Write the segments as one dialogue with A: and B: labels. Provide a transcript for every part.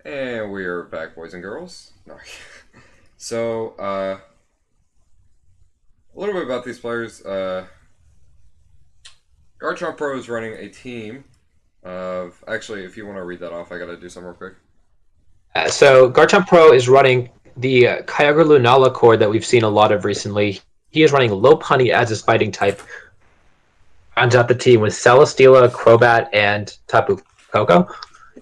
A: And we are back, boys and girls. No. So, a little bit about these players. Garchompro is running a team of. Actually, if you want to read that off, I gotta do some real quick.
B: So Garchompro is running the Kyogre Lunala core that we've seen a lot of recently. He is running Lopunny as his fighting type. Rounds out the team with Celesteela, Crobat, and Tapu Koko.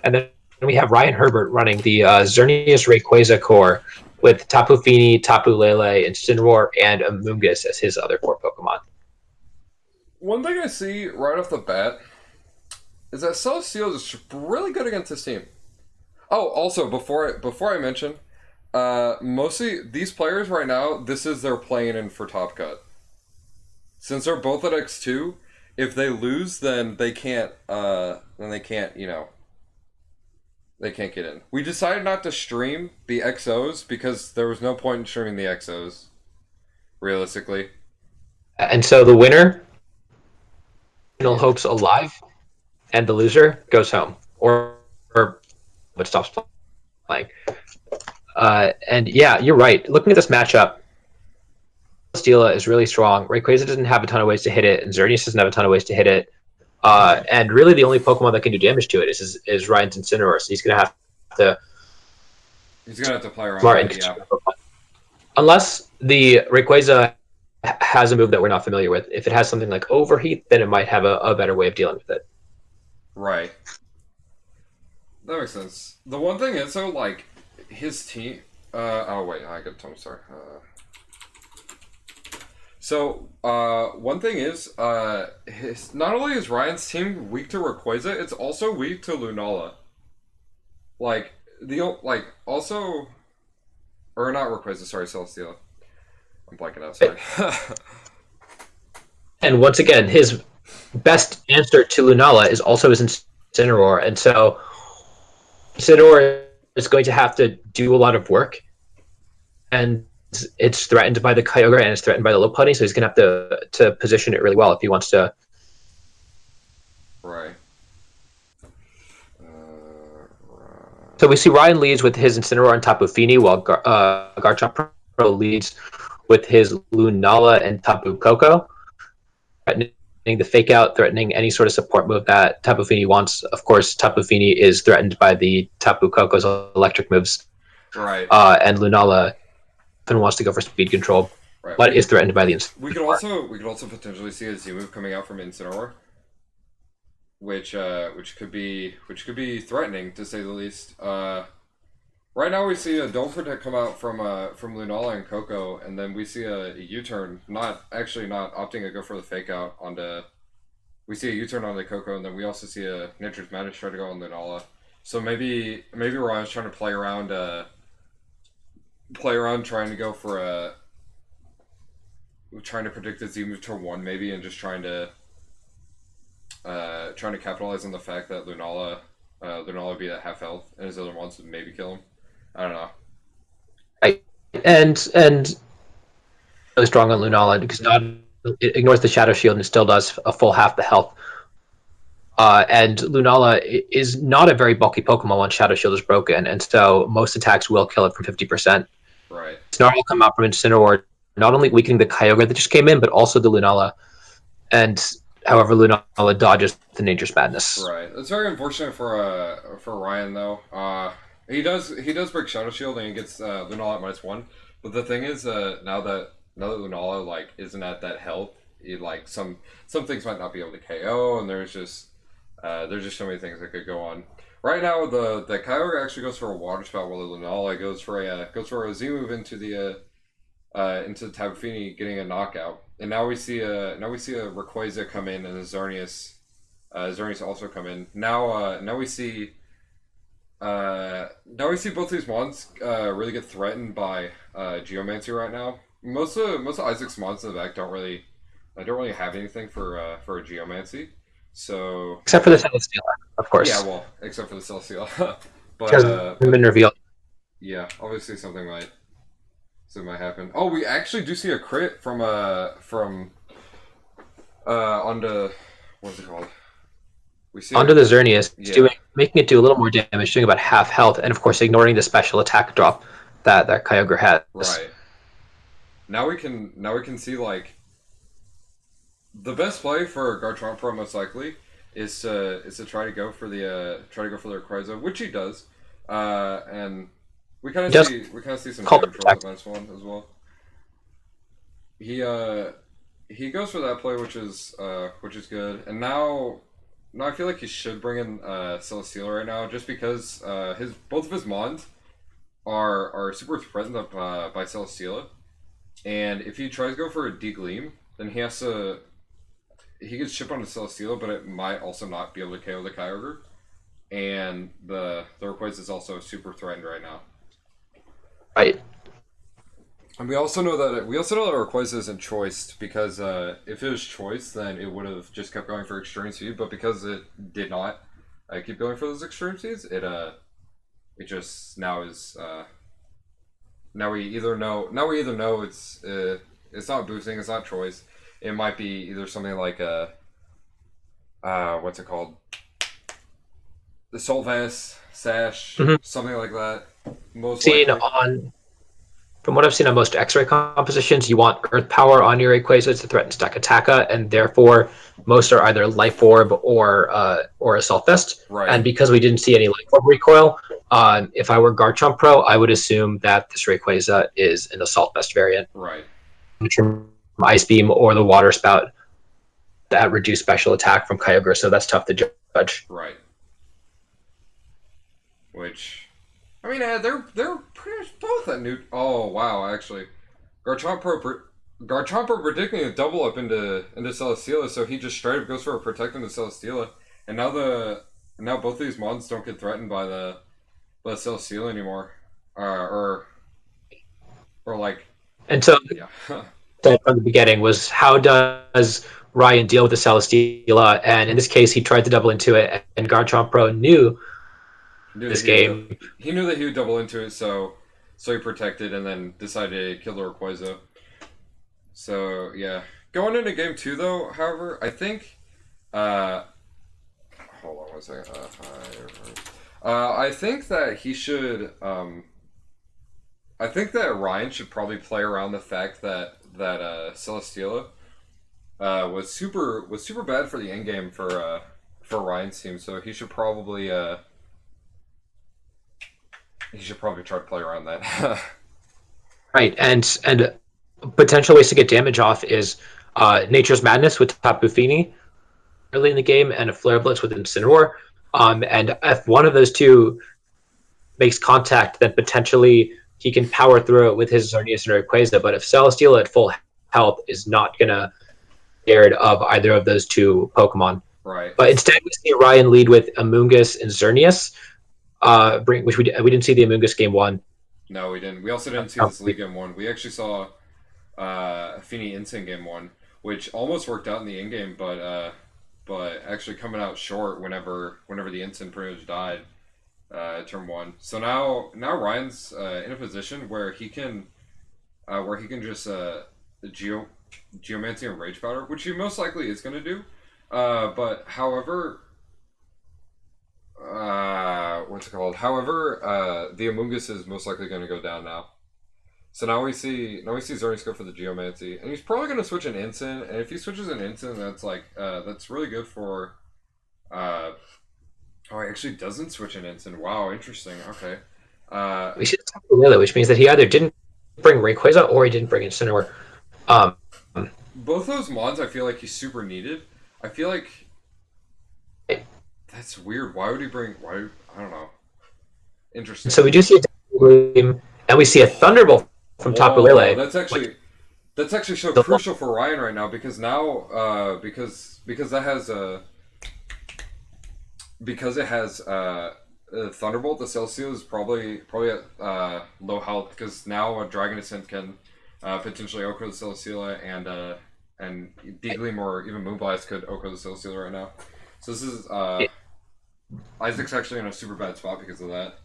B: And then we have Ryan Herbert running the Xerneas Rayquaza core with Tapu Fini, Tapu Lele, Incineroar, and Amoonguss as his other core Pokemon.
A: One thing I see right off the bat is that Celestial is really good against this team. Oh, also before I mention, mostly these players right now, this is their playing in for Top Cut. Since they're both at X2, if they lose, then they can't. Then they can't. They can't get in. We decided not to stream the XOs because there was no point in streaming the XOs. Realistically,
B: And so the winner hopes alive, and the loser goes home or but stops playing. And yeah, you're right. Looking at this matchup, Steela is really strong. Rayquaza doesn't have a ton of ways to hit it, and Xerneas doesn't have a ton of ways to hit it. And really, the only Pokemon that can do damage to it is Ryan's Incineroar. So he's going to have to
A: he's gonna have to play around
B: smart
A: that.
B: and
A: Yeah,
B: unless the Rayquaza has a move that we're not familiar with. If it has something like Overheat, then it might have a better way of dealing with it.
A: right. That makes sense. The one thing is though, like his team. Oh wait, I got Tom. Sorry. One thing is, his not only is Ryan's team weak to Rayquaza, it's also weak to Lunala. Like also, or not Rayquaza. Sorry, Celesteela. I'm blanking out. Sorry.
B: And once again, his best answer to Lunala is also his Incineroar, and so Incineroar is going to have to do a lot of work, and it's threatened by the Kyogre and it's threatened by the Lopunny, so he's going to have to position it really well if he wants to.
A: Right.
B: So we see Ryan leads with his Incineroar and Tapu Fini, while Garchomp Pro leads with his Lunala and Tapu Koko, threatening the fake out, threatening any sort of support move that Tapu Fini wants. Of course, Tapu Fini is threatened by the Tapu Koko's electric moves,
A: Right.
B: and Lunala often wants to go for speed control,
A: Right.
B: but is threatened by the Incineroar.
A: We could also potentially see a Z move coming out from Incineroar, which could be threatening to say the least. Right now we see a Don't Protect come out from Lunala and Coco, and then we see a U-turn, not opting to go for the fake out onto. We see a U-turn on the Coco, and then we also see a Nature's Madness try to go on Lunala. So maybe Ryan's trying to play around, trying to go for a trying to predict the Z move turn one maybe, and just trying to capitalize on the fact that Lunala be at half health, and his other ones would maybe kill him. I don't know.
B: Right. And really strong on Lunala because not it ignores the Shadow Shield and still does a full half the health. And Lunala is not a very bulky Pokemon once Shadow Shield is broken, and so most attacks will kill it from 50%.
A: Right.
B: Snarl will come out from Incineroar, not only weakening the Kyogre that just came in, but also the Lunala. And however, Lunala dodges the Nature's Madness.
A: Right. It's very unfortunate for Ryan though. He does break Shadow Shield and he gets Lunala at -1. But the thing is, now that Lunala like isn't at that health, some things might not be able to KO, and there's just so many things that could go on. Right now, the Kyogre actually goes for a water spout, while the Lunala goes for a Z move into the Tapu Fini, getting a knockout. And now we see a Rayquaza come in, and a Xerneas also come in. Now we see both these mons really get threatened by Geomancy right now. Most of Isaac's mons in the back don't really have anything for a Geomancy. So
B: Except for the Celesteela, of
A: yeah,
B: course.
A: well, except for the Celestial.
B: Which hasn't
A: But
B: been revealed.
A: yeah, obviously something might happen. Oh, we actually do see a crit from onto what's it called? We see
B: onto
A: it.
B: the Xerneas,
A: Yeah.
B: making it do a little more damage, doing about half health, and of course ignoring the special attack drop that Kyogre has.
A: Right. Now we can see like the best play for Garchompro most likely is to try to go for the Rayquaza, which he does, and
B: He does
A: we kind of see some
B: call the
A: damage rolls at
B: protect.
A: -1 as well. He he goes for that play, which is good, and now I feel like he should bring in Celesteela right now, just because his both of his Mons are super threatened up by Celesteela, and if he tries to go for a D-Gleam, then he gets chip on the Celesteela, but it might also not be able to KO the Kyogre. And the Rayquaza is also super threatened right now.
B: Right.
A: And we also know that Rayquaza isn't choiced because if it was choiced, then it would have just kept going for extreme speed. But because it did not keep going for those extreme speeds, it just now is now we either know it's not boosting, it's not choice. It might be either something like a what's it called? The Salt Vest, Sash,
B: Mm-hmm.
A: something like that. Most
B: Seen
A: likely.
B: on From what I've seen on most X-ray compositions, you want Earth Power on your Rayquaza to threaten Stack Attacka, and therefore most are either Life Orb or Assault Vest.
A: Right,
B: And because we didn't see any Life Orb recoil, if I were Garchompro, I would assume that this Rayquaza is an Assault Vest variant,
A: right,
B: which from Ice Beam or the Water Spout that reduce special attack from Kyogre, so that's tough to judge.
A: right. Which, I mean, they're pretty much both at new. Oh wow, actually, Garchompro Garchompro predicting a double up into Celesteela, so he just straight up goes for a protect into Celesteela, and now both of these mons don't get threatened by the Celesteela anymore, or like
B: And so
A: yeah,
B: said from the beginning was how does Ryan deal with the Celesteela? And in this case, he tried to double into it, and Garchompro knew
A: knew that
B: this game.
A: he knew that he would double into it, so he protected and then decided to kill the Rayquaza. So yeah, going into game two though, however, I think uh, hold on one second. I think that he should. I think that Ryan should probably play around the fact that Celesteela was super bad for the end game for Ryan's team. So he should probably try to play around that.
B: Right, and potential ways to get damage off is Nature's Madness with Tapu Fini early in the game, and a Flare Blitz with Incineroar. And if one of those two makes contact, then potentially he can power through it with his Xerneas and Rayquaza. But if Celesteela at full health is not gonna be scared of either of those two Pokemon.
A: Right.
B: But instead, we see Ryan lead with Amoonguss and Xerneas, which we didn't see the Amoonguss game one.
A: No, we didn't. We also didn't see this league game one. We actually saw Fini Insane game one, which almost worked out in the in game, but actually coming out short whenever the Insane pretty much died turn one. So now Ryan's in a position where he can just Geomancy and Rage Powder, which he most likely is going to do. But however, what's it called? However, the Amoonguss is most likely going to go down now. So now we see Xerneas go for the Geomancy, and he's probably going to switch an Instant. And if he switches an Instant, that's really good for. Oh, he actually doesn't switch an Instant. Wow, interesting. Okay.
B: We should talk about which means that he either didn't bring Rayquaza or he didn't bring Incineroar. Um,
A: Both those mods, I feel like he's super needed. I feel like that's weird. Why would he bring? Why? I don't know. Interesting.
B: so we do see a Gleam, and we see a Thunderbolt from Tapu Lele.
A: That's actually so crucial for Ryan right now because now because that has because it has Thunderbolt, the Celesteela is probably at low health because now a Dragon Ascent can potentially Oko the Celesteela and D-Gleam or even Moonblast could Oko the Celesteela right now. So this is Isaac's actually in a super bad spot because of that.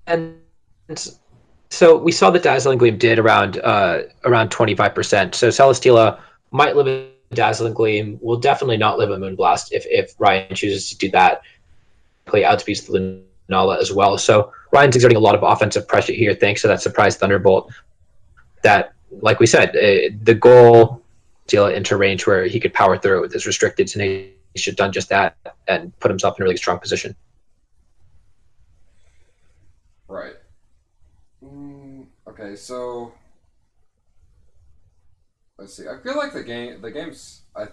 B: And so we saw that Dazzling Gleam did around 25%. So Celesteela might limit Dazzling Gleam will definitely not live a Moonblast if Ryan chooses to do that. Play outspeeds the Lunala as well. So Ryan's exerting a lot of offensive pressure here thanks to that surprise Thunderbolt. That, like we said, the goal deal it into range where he could power through with his restricted, and he should have done just that and put himself in a really strong position.
A: Right. Okay, so let's see. I feel like the game's. I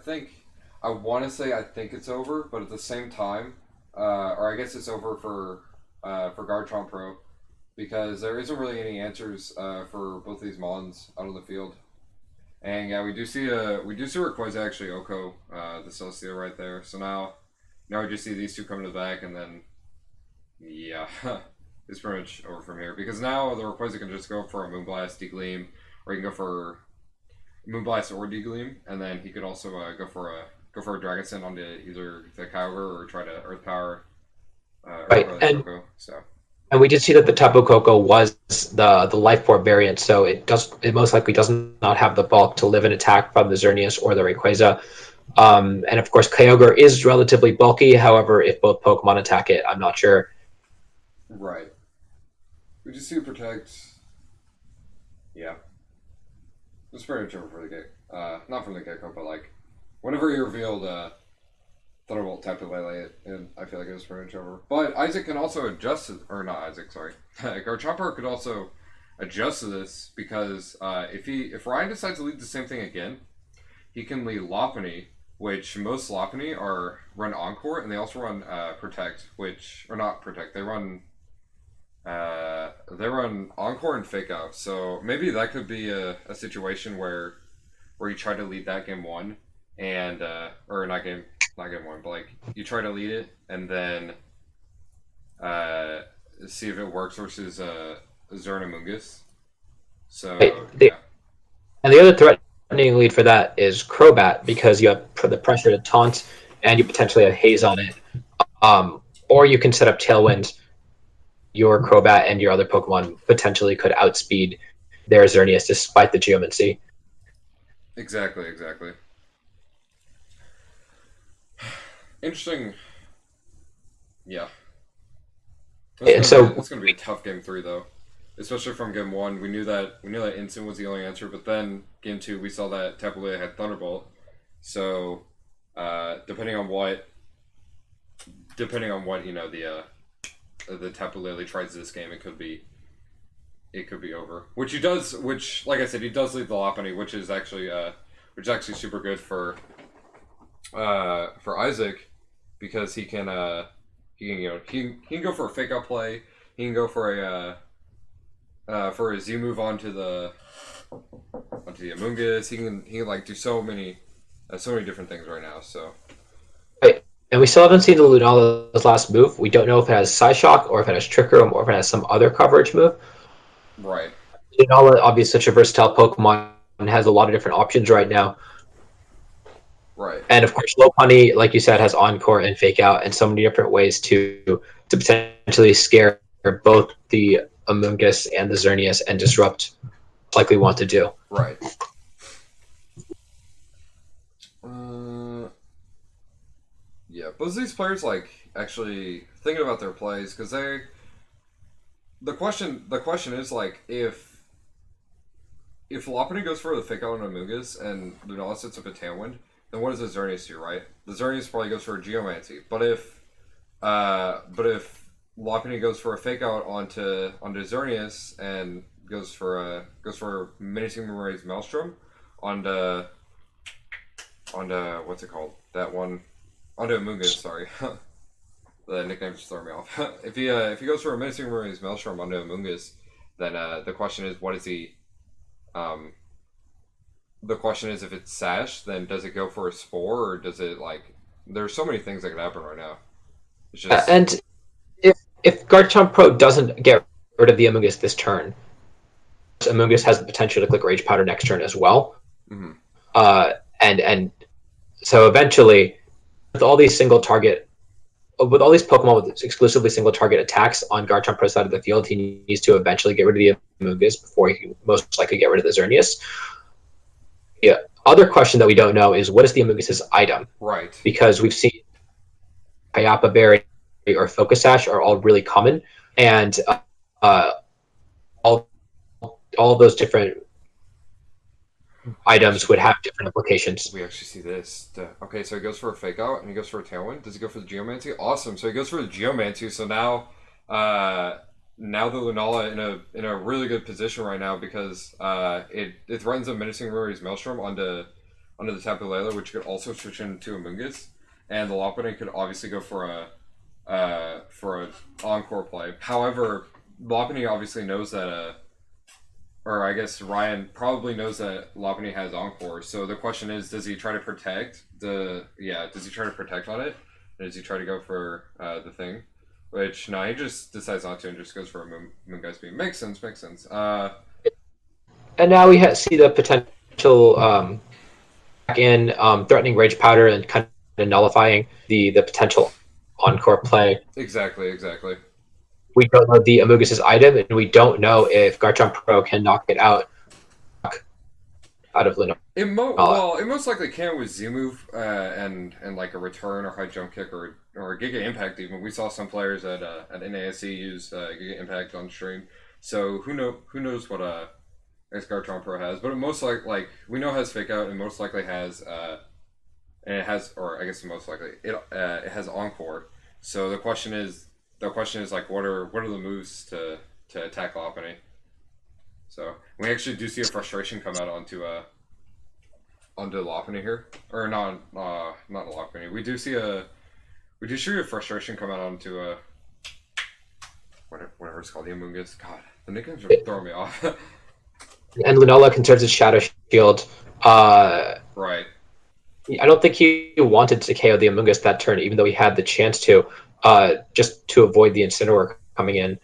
A: want to say I think it's over, but at the same time, or I guess it's over for Garchompro, because there isn't really any answers for both these Mons out on the field. And yeah, we do see Rayquaza actually Oko the Celestial right there. So now we just see these two come to the back, and then yeah, it's pretty much over from here, because now the Rayquaza can just go for a Moonblast, Degleam, or he can go for Moonblast or Degleam, and then he could also go for a Dragon Send onto either the Kyogre or try to Earth Power.
B: Right, and we did see that the Tapu Koko was the Life Port variant, so it most likely does not have the bulk to live an attack from the Xerneas or the Rayquaza. And of course, Kyogre is relatively bulky. However, if both Pokemon attack it, I'm not sure.
A: Right. We just see it protect. Yeah. It's pretty much over for the get. Not from the get-go, but like whenever he revealed Thunderbolt Tapu Lele, and I feel like it was pretty much over. But Isaac can also adjust to, or not Isaac, sorry. Garchompro could also adjust to this, because if Ryan decides to lead the same thing again, he can lead Lopunny, which most Lopunny run Encore, and they also run Protect, or not Protect. They run Encore and Fake Out. So maybe that could be a situation where you try to lead that game one, and or not game one, but like you try to lead it and then see if it works versus Zernamungus. So yeah.
B: And the other threatening lead for that is Crobat, because you have the pressure to taunt and you potentially have Haze on it. Or you can set up Tailwind. Your Crobat and your other Pokemon potentially could outspeed their Xerneas despite the Geomancy.
A: Exactly. Interesting. Yeah. It's going to be a tough game 3, though. Especially from game 1. We knew that Instant was the only answer, but then game 2 we saw that Tapu Lele had Thunderbolt. So depending on what the Tapu Lele tries this game, it could be over. Which like I said, he does lead the Lopunny, which is actually super good for Isaac, because he can go for a Fake Out play. He can go for a Z move onto the Amoonguss. He can like do so many different things right now. So.
B: Right. And we still haven't seen the Lunala's last move. We don't know if it has Psyshock, or if it has Trick Room, or if it has some other coverage move.
A: Right.
B: Lunala, obviously such a versatile Pokemon, and has a lot of different options right now.
A: Right.
B: And of course, Lopunny, like you said, has Encore and Fake Out, and so many different ways to potentially scare both the Amoonguss and the Xerneas and disrupt, like we want to do.
A: Right. Yeah, both of these players like actually thinking about their plays, because the question is like if Lopunny goes for the Fake Out on Amoonguss and Lunala sets up a Tailwind, then what does the Xerneas do, right? The Xerneas probably goes for a Geomancy, but if Lopunny goes for a Fake Out onto Xerneas and goes for Menacing Moonraze Maelstrom onto what's it called? That one. Onto Amoonguss, sorry. The nicknames just throw me off. If he goes for a Menacing Moonraze Maelstrom onto Amoonguss, then the question is, what is he? The question is, if it's Sash, then does it go for a Spore, or does it like? There's so many things that could happen right now. It's just...
B: And if Garchompro doesn't get rid of the Amoonguss this turn, Amoonguss has the potential to click Rage Powder next turn as well.
A: Mm-hmm.
B: And so eventually, with all these Pokemon with exclusively single target attacks on Garchompro's side of the field, he needs to eventually get rid of the Amoonguss before he can most likely get rid of the Xerneas. other question that we don't know is what is the Amoonguss's item?
A: Right.
B: Because we've seen Kayapa Berry or Focus Sash are all really common, and uh, all all those different items would have different applications.
A: We actually see this. Okay, so he goes for a fake out and he goes for a tailwind. Does he go for the Geomancy? Awesome. So he goes for the Geomancy. So now, now the Lunala in a really good position right now because it threatens a menacing Rory's Maelstrom onto the Tapu Lele, which could also switch into a Mungus, and the Lopunny could obviously go for a encore play. However, Lopunny obviously knows that or I guess Ryan probably knows that Lopunny has Encore. So the question is, does he try to protect does he try to protect on it? Or does he try to go for the thing? Which, no, he just decides not to and just goes for a Moongeist Beam. Makes sense.
B: And now we see the potential back in threatening Rage Powder and kind of nullifying the potential Encore play.
A: Exactly.
B: We don't know the Amoonguss's item, and we don't know if Garchompro can knock it out of Lunala.
A: It most likely can with Z move and like a return or high jump kick or a Giga Impact even. We saw some players at NASC use Giga Impact on stream. So who knows what Garchompro has, but it most like we know it has fake out and most likely has and it has, or I guess most likely it has Encore. So the question is like what are the moves to attack Lopunny? So we actually do see a frustration come out onto Lopunny here, or not Lopunny. We do see a frustration come out onto whatever it's called, the Amoonguss. God, the nicknames are throwing me off.
B: And Lunala conserves his Shadow Shield.
A: Right.
B: I don't think he wanted to KO the Amoonguss that turn, even though he had the chance to, just to avoid the Incineroar coming in.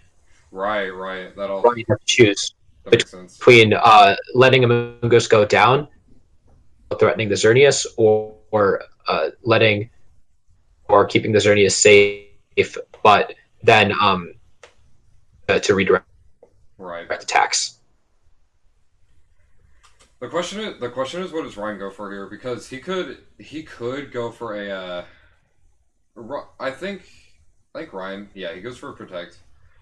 A: Right. That'll
B: You have to choose
A: between
B: letting Amoonguss go down, threatening the Xerneas, or letting or keeping the Xerneas safe, but then to redirect attacks.
A: The question is, what does Ryan go for here? Because he could go for a. I think Ryan, yeah, he goes for a protect.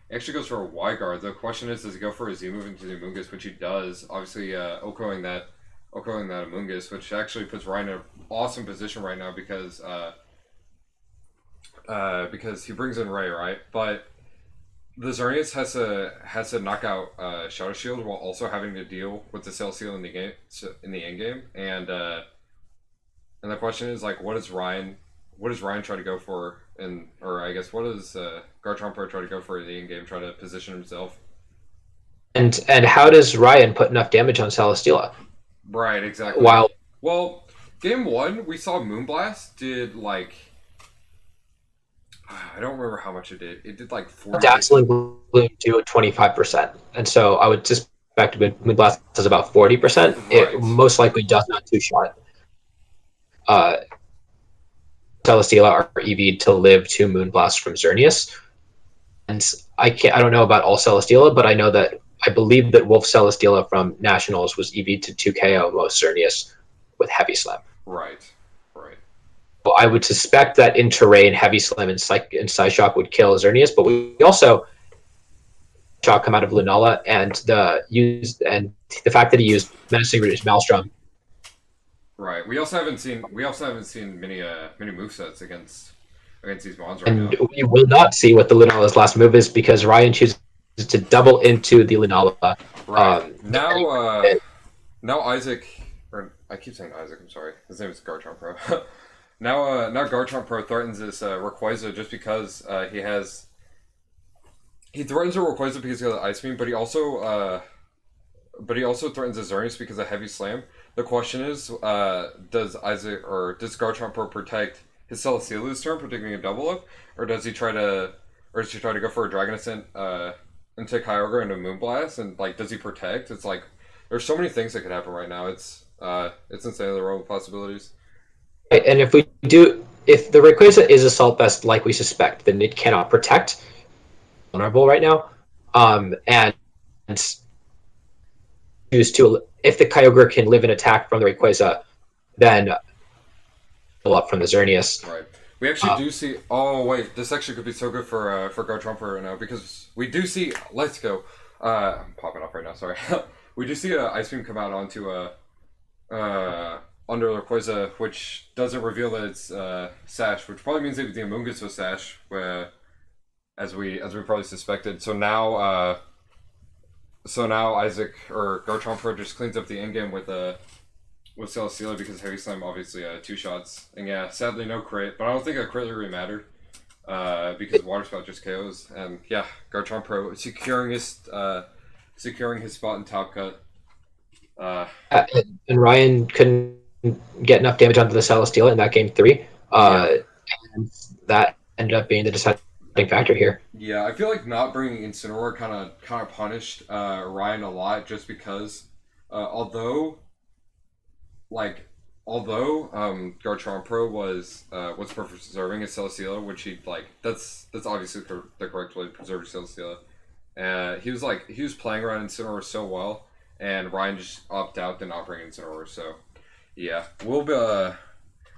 A: He actually goes for a Y guard. The question is, does he go for a Z move into the Amoonguss, which he does. Obviously, Okoing that Amoonguss, which actually puts Ryan in an awesome position right now because he brings in Ray, right? But the Xerneas has to knock out Shadow Shield while also having to deal with the Cell Seal in the game, in the end game, and the question is like, what does Ryan try to go for, or I guess what does Garchompro try to go for in the end game, try to position himself?
B: And how does Ryan put enough damage on Celesteela?
A: Right, exactly. Well, game 1 we saw Moonblast did like. I don't remember how much it did. It did like 40.
B: Dazzling Bloom do 25%, and so I would suspect Moonblast does about 40%. Right. It most likely does not two-shot. Celesteela are EV'd to live 2 Moonblasts from Xerneas, and I don't know about all Celesteela, but I believe that Wolf Celesteela from Nationals was EV'd to 2 KO most Xerneas with Heavy Slam.
A: Right.
B: Well, I would suspect that in terrain, Heavy Slam and Psyshock would kill Xerneas, but we also Shock come out of Lunala and the fact that he used Menacing Rouge Maelstrom.
A: Right. We also haven't seen many movesets against these monsters right
B: and
A: now.
B: We will not see what the Lunala's last move is because Ryan chooses to double into the Lunala.
A: Right. Now Isaac, or I keep saying Isaac, I'm sorry. His name is Garchompro. Now Garchompro threatens this Rayquaza just because he threatens a Rayquaza because he has Ice Beam, but he also threatens a Xerneas because of Heavy Slam. The question is, does Garchompro protect his Celesteela this turn, predicting a double up, or does he try to go for a Dragon Ascent into Kyogre into Moonblast, and like does he protect? It's like there's so many things that could happen right now. It's insane the realm of possibilities.
B: And if the Rayquaza is Assault Vest like we suspect, then it cannot protect. Vulnerable right now, and choose to if the Kyogre can live and attack from the Rayquaza, then up from the Xerneas.
A: Right. We actually do see. Oh wait, this actually could be so good for Garchompro right now because we do see. Let's go. I'm popping up right now. Sorry. We do see a Ice Beam come out onto under Rayquaza, which doesn't reveal that it's Sash, which probably means that the Amoonguss was Sash, where as we probably suspected. So now Isaac or Garchompro just cleans up the endgame with Celesteela because Heavy Slam obviously 2 shots. And yeah, sadly no crit, but I don't think a crit really mattered. Because Water Spout just KOs. And yeah, Garchompro securing his spot in top cut.
B: And Ryan couldn't get enough damage onto the Celesteela in that game 3. And that ended up being the deciding factor here.
A: Yeah, I feel like not bringing Incineroar kind of punished Ryan a lot just because although Garchompro was preserving his Celesteela, which he that's obviously the correct way to preserve your Celesteela. He was playing around Incineroar so well, and Ryan just opted out to not bring Incineroar. So yeah, we'll be.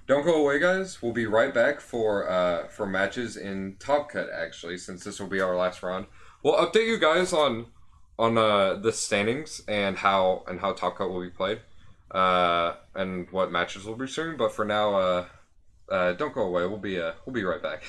A: Don't go away, guys. We'll be right back for matches in Top Cut. Actually, since this will be our last round, we'll update you guys on the standings and how Top Cut will be played, and what matches will be soon. But for now, don't go away. We'll be right back.